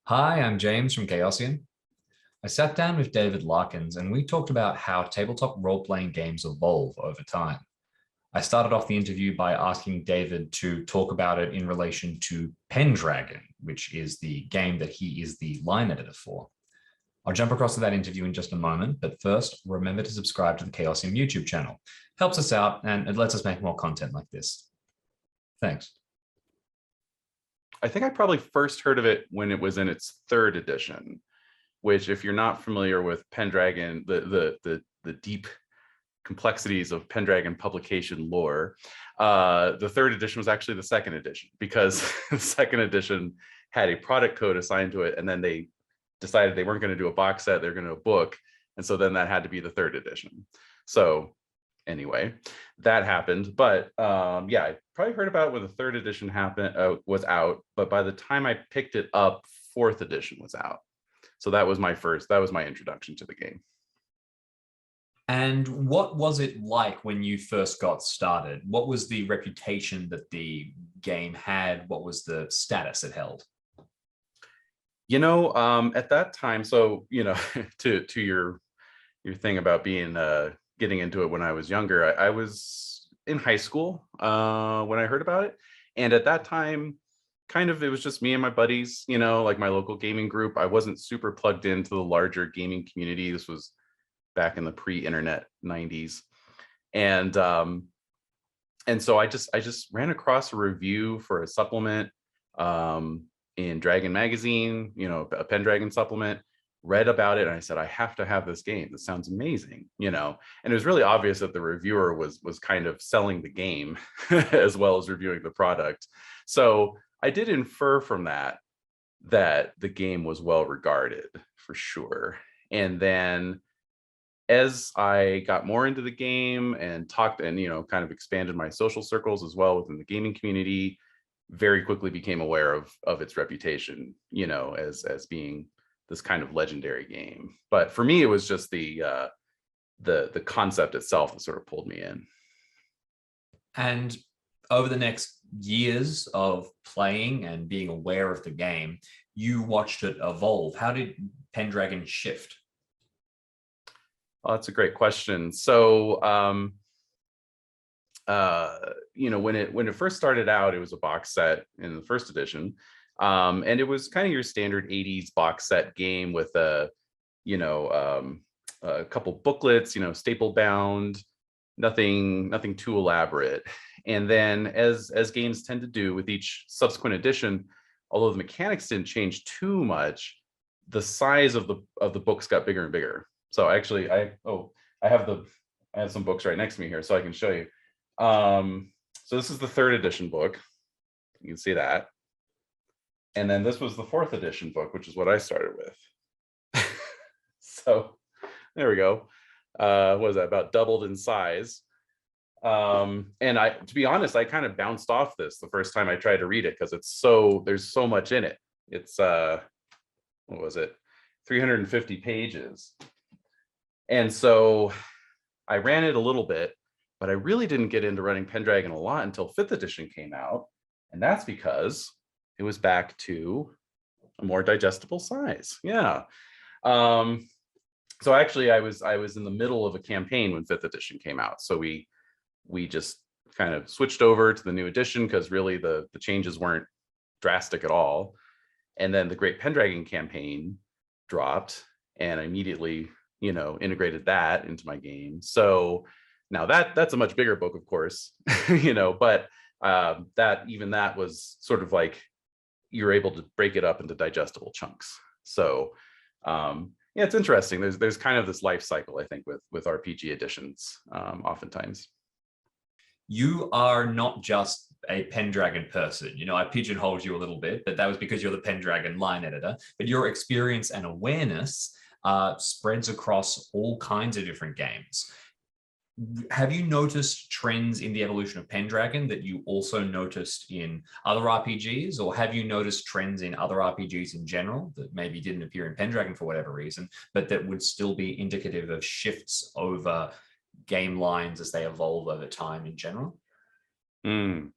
Hi, I'm James from Chaosium. I sat down with David Larkins and we talked about how tabletop role-playing games evolve over time. I started off the interview by asking David to talk about it in relation to Pendragon, which is the game that he is the line editor for. I'll jump across to that interview in just a moment, but first, remember to subscribe to the Chaosium YouTube channel. Helps us out and it lets us make more content like this. Thanks. I think I probably first heard of it when it was in its third edition, which, if you're not familiar with Pendragon, the deep complexities of Pendragon publication lore, the third edition was actually the second edition, because the second edition had a product code assigned to it, and then they decided they weren't going to do a box set, they're going to do a book, and so then that had to be the third edition. So anyway, that happened. But yeah, I probably heard about it when the third edition was out, but by the time I picked it up, fourth edition was out. So that was my introduction to the game. And what was it like when you first got started? What was the reputation that the game had? What was the status it held? At that time, so to your thing about being getting into it when I was younger, I was in high school when I heard about it, and at that time, kind of, it was just me and my buddies, like my local gaming group. I wasn't super plugged into the larger gaming community. This was back in the pre-internet 90s, and so I just ran across a review for a supplement in Dragon magazine, a Pendragon supplement, read about it, and I said, I have to have this game. This sounds amazing, and it was really obvious that the reviewer was kind of selling the game as well as reviewing the product. So I did infer from that the game was well regarded, for sure. And then as I got more into the game and talked and kind of expanded my social circles as well within the gaming community, very quickly became aware of its reputation, as being this kind of legendary game. But for me, it was just the concept itself that sort of pulled me in. And over the next years of playing and being aware of the game, you watched it evolve. How did Pendragon shift? Oh, that's a great question. So, when it first started out, it was a box set in the first edition, and it was kind of your standard 80s box set game with a couple booklets, staple bound, nothing too elaborate. And then, as games tend to do with each subsequent edition, although the mechanics didn't change too much, the size of the books got bigger and bigger. So actually, I have some books right next to me here, so I can show you. So this is the third edition book. You can see that. And then this was the fourth edition book, which is what I started with. So there we go. What was that, about doubled in size? And to be honest, I kind of bounced off this the first time I tried to read it, because there's so much in it. It's what was it, 350 pages. And so I ran it a little bit, but I really didn't get into running Pendragon a lot until fifth edition came out. And that's because it was back to a more digestible size. Yeah. So actually, I was in the middle of a campaign when fifth edition came out. So we just kind of switched over to the new edition, because really the changes weren't drastic at all. And then the Great Pendragon campaign dropped, and I immediately integrated that into my game. So now that's a much bigger book, of course, but that was sort of like, you're able to break it up into digestible chunks. So yeah, it's interesting. There's kind of this life cycle, I think, with RPG editions, oftentimes. You are not just a Pendragon person. I pigeonholed you a little bit, but that was because you're the Pendragon line editor. But your experience and awareness spreads across all kinds of different games. Have you noticed trends in the evolution of Pendragon that you also noticed in other RPGs, or have you noticed trends in other RPGs in general that maybe didn't appear in Pendragon for whatever reason, but that would still be indicative of shifts over game lines as they evolve over time in general? Mm.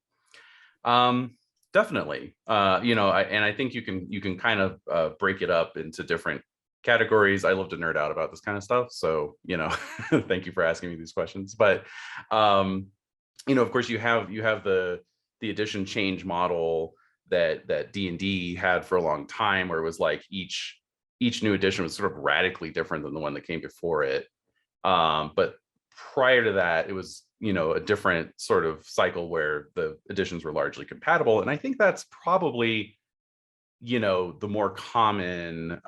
Definitely. I think you can kind of break it up into different categories. I love to nerd out about this kind of stuff. So, thank you for asking me these questions. But of course you have the edition change model that D&D had for a long time, where it was like each new edition was sort of radically different than the one that came before it. But prior to that, it was a different sort of cycle where the editions were largely compatible, and I think that's probably the more common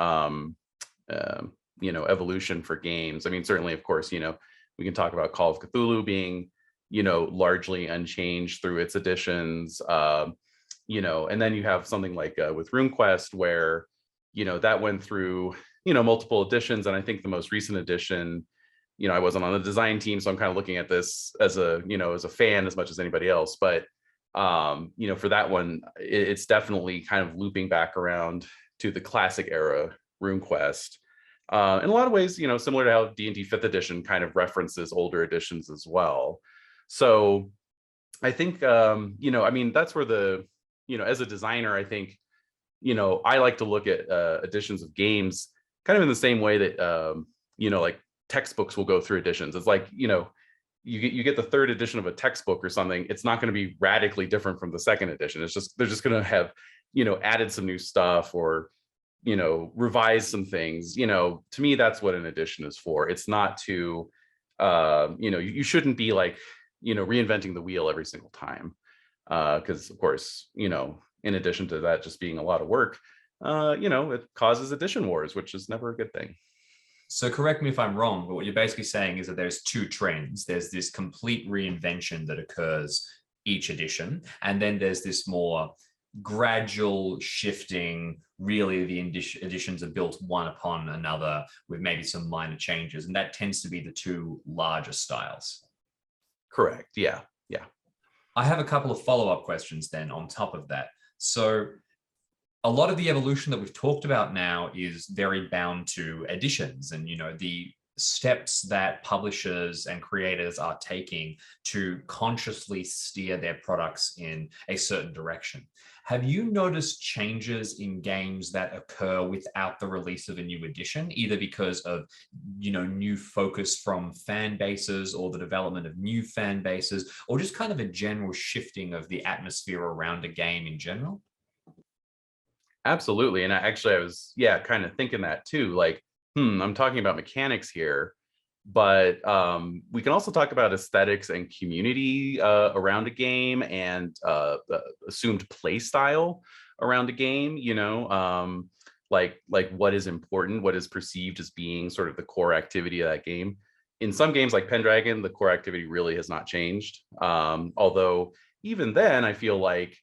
evolution for games. I mean, certainly, of course, we can talk about Call of Cthulhu being largely unchanged through its editions, and then you have something like with RuneQuest, where that went through multiple editions, and I think the most recent edition, I wasn't on the design team, so I'm kind of looking at this as as a fan as much as anybody else. But for that one, it's definitely kind of looping back around to the classic era RuneQuest. In a lot of ways, similar to how D&D 5th edition kind of references older editions as well. So I think, I mean, that's where as a designer, I think, I like to look at editions of games kind of in the same way that, like textbooks will go through editions. It's like, you get the third edition of a textbook or something, it's not going to be radically different from the second edition. It's just, they're just going to have, added some new stuff, or, revise some things. To me, that's what an edition is for. It's not to, you shouldn't be like, reinventing the wheel every single time. Because of course, in addition to that just being a lot of work, it causes edition wars, which is never a good thing. So correct me if I'm wrong, but what you're basically saying is that there's two trends. There's this complete reinvention that occurs each edition, and then there's this more gradual shifting. Really, the editions are built one upon another with maybe some minor changes, and that tends to be the two larger styles. Correct. Yeah. I have a couple of follow-up questions then on top of that. So a lot of the evolution that we've talked about now is very bound to editions and, the steps that publishers and creators are taking to consciously steer their products in a certain direction. Have you noticed changes in games that occur without the release of a new edition, either because of, new focus from fan bases or the development of new fan bases, or just kind of a general shifting of the atmosphere around a game in general? Absolutely. And I was, kind of thinking that too. Like, I'm talking about mechanics here, but we can also talk about aesthetics and community around a game, and assumed play style around a game. Like what is important, what is perceived as being sort of the core activity of that game. In some games like Pendragon, the core activity really has not changed. Although even then, I feel like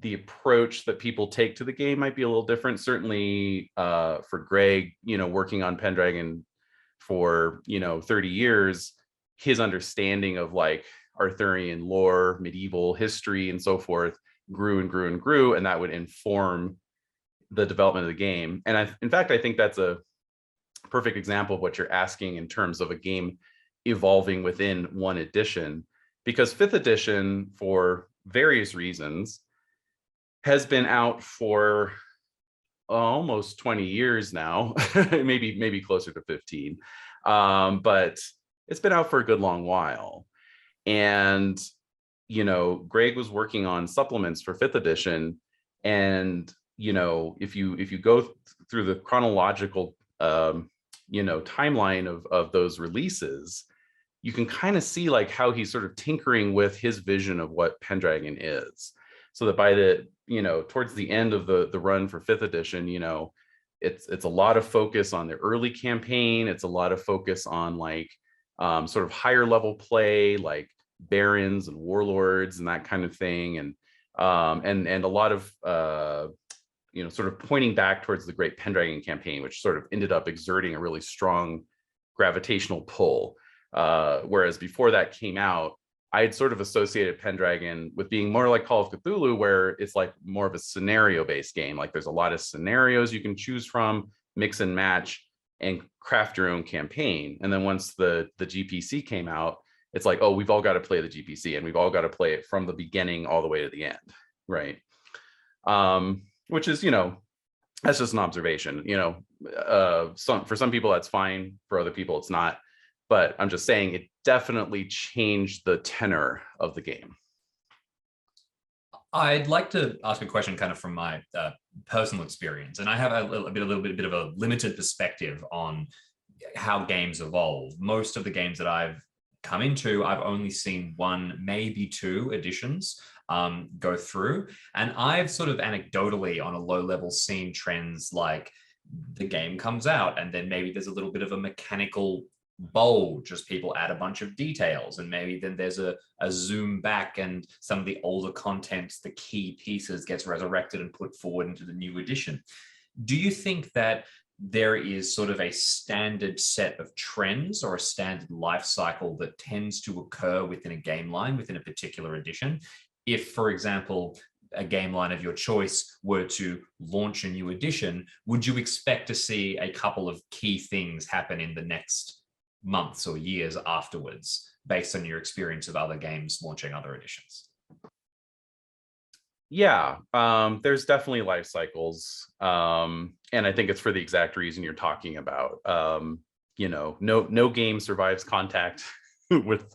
the approach that people take to the game might be a little different. Certainly for Greg, working on Pendragon for 30 years, his understanding of like Arthurian lore, medieval history, and so forth grew and grew and grew, and that would inform the development of the game. And in fact, I think that's a perfect example of what you're asking in terms of a game evolving within one edition, because 5th edition, for various reasons, has been out for almost 20 years now, maybe closer to 15. But it's been out for a good long while. And, Greg was working on supplements for 5th edition. And, if you go through the chronological, timeline of those releases, you can kind of see like how he's sort of tinkering with his vision of what Pendragon is. So that by the, towards the end of the run for 5th edition, it's a lot of focus on the early campaign. It's a lot of focus on like sort of higher level play, like barons and warlords and that kind of thing. And a lot of, sort of pointing back towards the Great Pendragon campaign, which sort of ended up exerting a really strong gravitational pull. Whereas before that came out, I had sort of associated Pendragon with being more like Call of Cthulhu, where it's like more of a scenario-based game. Like there's a lot of scenarios you can choose from, mix and match, and craft your own campaign. And then once the GPC came out, it's like, oh, we've all got to play the GPC, and we've all got to play it from the beginning all the way to the end, right? Which is, that's just an observation. For some people that's fine, for other people it's not. But I'm just saying it definitely changed the tenor of the game. I'd like to ask a question kind of from my personal experience, and I have a bit of a limited perspective on how games evolve. Most of the games that I've come into, I've only seen one, maybe two editions go through, and I've sort of anecdotally on a low level seen trends like the game comes out and then maybe there's a little bit of a mechanical bulge as people add a bunch of details, and maybe then there's a zoom back and some of the older content, the key pieces, gets resurrected and put forward into the new edition. Do you think that there is sort of a standard set of trends or a standard life cycle that tends to occur within a game line within a particular edition? If, for example, a game line of your choice were to launch a new edition, would you expect to see a couple of key things happen in the next months or years afterwards, based on your experience of other games launching other editions? Yeah, there's definitely life cycles, and I think it's for the exact reason you're talking about. No game survives contact with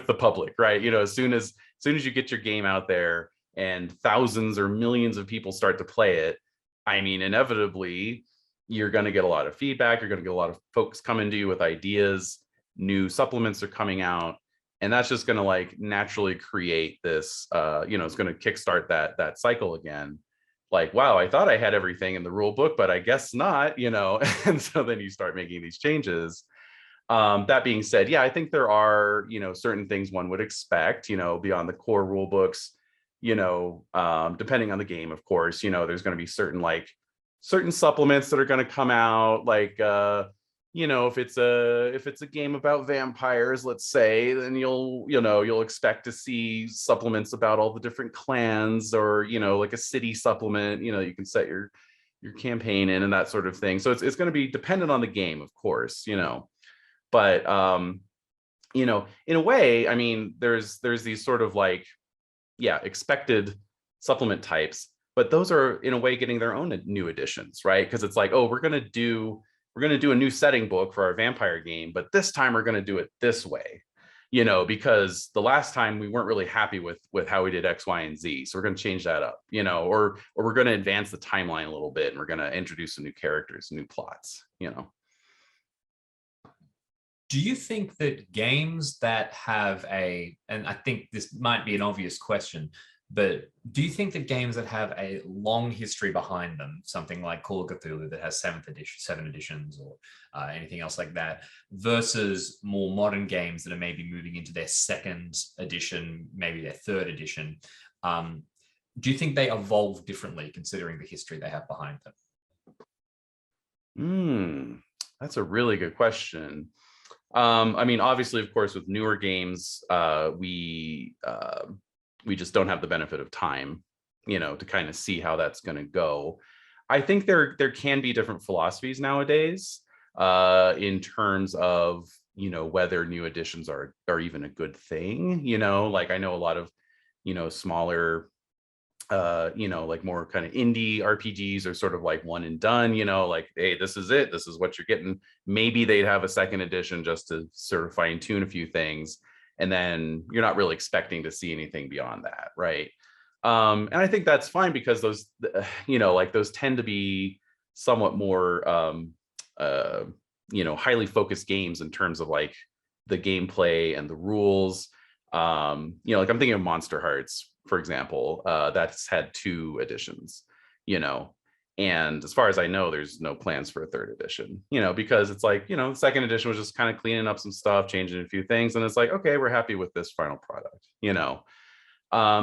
the public, right? As soon as you get your game out there and thousands or millions of people start to play it, I mean, inevitably you're going to get a lot of feedback. You're going to get a lot of folks coming to you with ideas. New supplements are coming out, and that's just going to like naturally create this. It's going to kickstart that cycle again. Like, wow, I thought I had everything in the rule book, but I guess not. And so then you start making these changes. That being said, yeah, I think there are certain things one would expect beyond the core rule books. Depending on the game, of course. There's going to be certain supplements that are going to come out, like if it's a game about vampires, let's say, then you'll expect to see supplements about all the different clans, or like a city supplement. You can set your campaign in and that sort of thing. So it's going to be dependent on the game, of course. But in a way, I mean, there's these sort of like, yeah, expected supplement types, but those are in a way getting their own new editions, right? Because it's like, oh, we're gonna do a new setting book for our vampire game, but this time we're gonna do it this way, because the last time we weren't really happy with how we did X, Y, and Z, so we're gonna change that up, or we're gonna advance the timeline a little bit, and we're gonna introduce some new characters, new plots. Do you think that games that have and I think this might be an obvious question, but do you think that games that have a long history behind them, something like Call of Cthulhu that has seven editions, or anything else like that, versus more modern games that are maybe moving into their second edition, maybe their third edition, do you think they evolve differently considering the history they have behind them? That's a really good question. I mean, obviously, of course, with newer games, we just don't have the benefit of time, to kind of see how that's going to go. I think there can be different philosophies nowadays, in terms of whether new editions are even a good thing. Like, I know a lot of smaller, like more kind of indie RPGs are sort of like one and done, like, hey, this is it, this is what you're getting. Maybe they'd have a second edition just to sort of fine tune a few things, and then you're not really expecting to see anything beyond that, right? And I think that's fine, because those like those tend to be somewhat more highly focused games in terms of like the gameplay and the rules. Like I'm thinking of Monster Hearts, for example, that's had 2 editions, and as far as I know, there's no plans for a 3rd edition, because it's like, the 2nd edition was just kind of cleaning up some stuff, changing a few things, and it's like, okay, we're happy with this final product.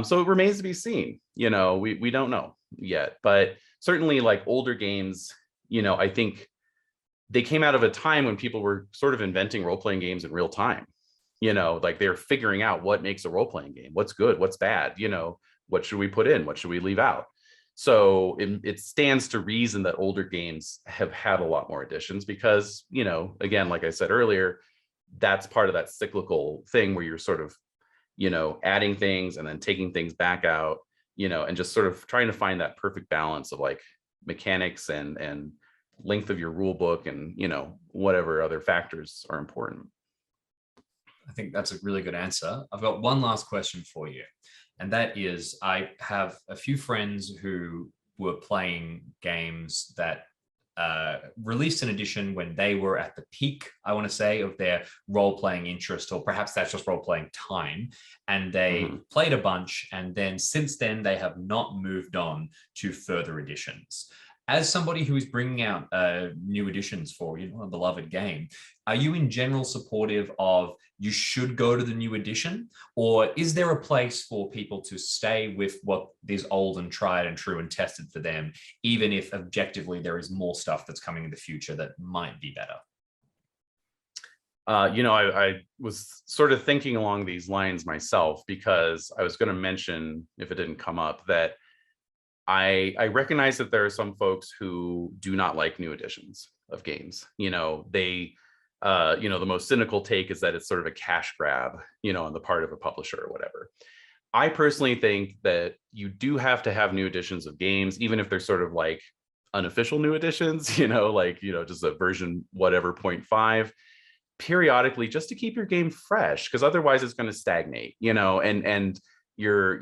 So it remains to be seen. We don't know yet, but certainly like older games, I think they came out of a time when people were sort of inventing role-playing games in real time. Like they're figuring out what makes a role-playing game, what's good, what's bad, what should we put in, what should we leave out. So it stands to reason that older games have had a lot more editions, because again, like I said earlier, that's part of that cyclical thing where you're sort of adding things and then taking things back out, and just sort of trying to find that perfect balance of like mechanics and length of your rule book and, whatever other factors are important. I think that's a really good answer. I've got one last question for you. And that is, I have a few friends who were playing games that released an edition when they were at the peak, I want to say, of their role playing interest, or perhaps that's just role playing time. And they played a bunch. And then since then, they have not moved on to further editions. As somebody who is bringing out new editions for a beloved game, are you in general supportive of you should go to the new edition, or is there a place for people to stay with what is old and tried and true and tested for them, even if objectively there is more stuff that's coming in the future that might be better? I was sort of thinking along these lines myself, because I was going to mention, if it didn't come up, that I recognize that there are some folks who do not like new editions of games. They, the most cynical take is that it's sort of a cash grab, on the part of a publisher or whatever. I personally think that you do have to have new editions of games, even if they're sort of like unofficial new editions, just a version whatever 0.5 periodically, just to keep your game fresh, because otherwise it's going to stagnate, and your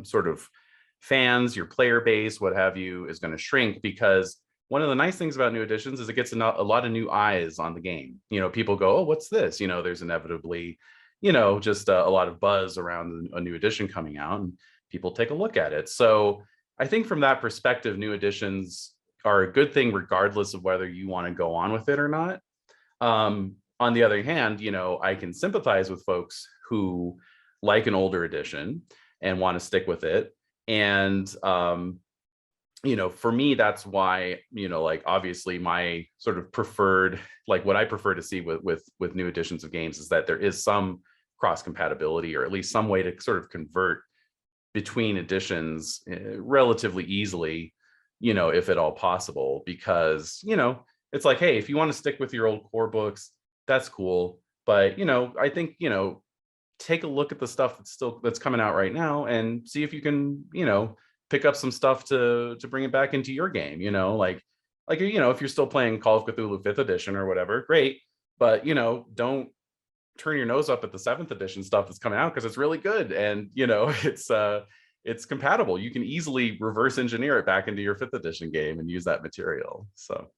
sort of fans, your player base, what have you, is going to shrink, because one of the nice things about new editions is it gets a lot of new eyes on the game. People go, oh, what's this? There's inevitably, just a lot of buzz around a new edition coming out, and people take a look at it. So I think from that perspective, new editions are a good thing, regardless of whether you want to go on with it or not. On the other hand, I can sympathize with folks who like an older edition and want to stick with it. And, for me, that's why, like, obviously my sort of preferred, like what I prefer to see with new editions of games is that there is some cross compatibility, or at least some way to sort of convert between editions relatively easily, if at all possible, because, it's like, hey, if you want to stick with your old core books, that's cool. But, I think, take a look at the stuff that's coming out right now and see if you can, pick up some stuff to bring it back into your game, like, if you're still playing Call of Cthulhu 5th edition or whatever, great. But, don't turn your nose up at the 7th edition stuff that's coming out, because it's really good. And, it's compatible. You can easily reverse engineer it back into your 5th edition game and use that material. So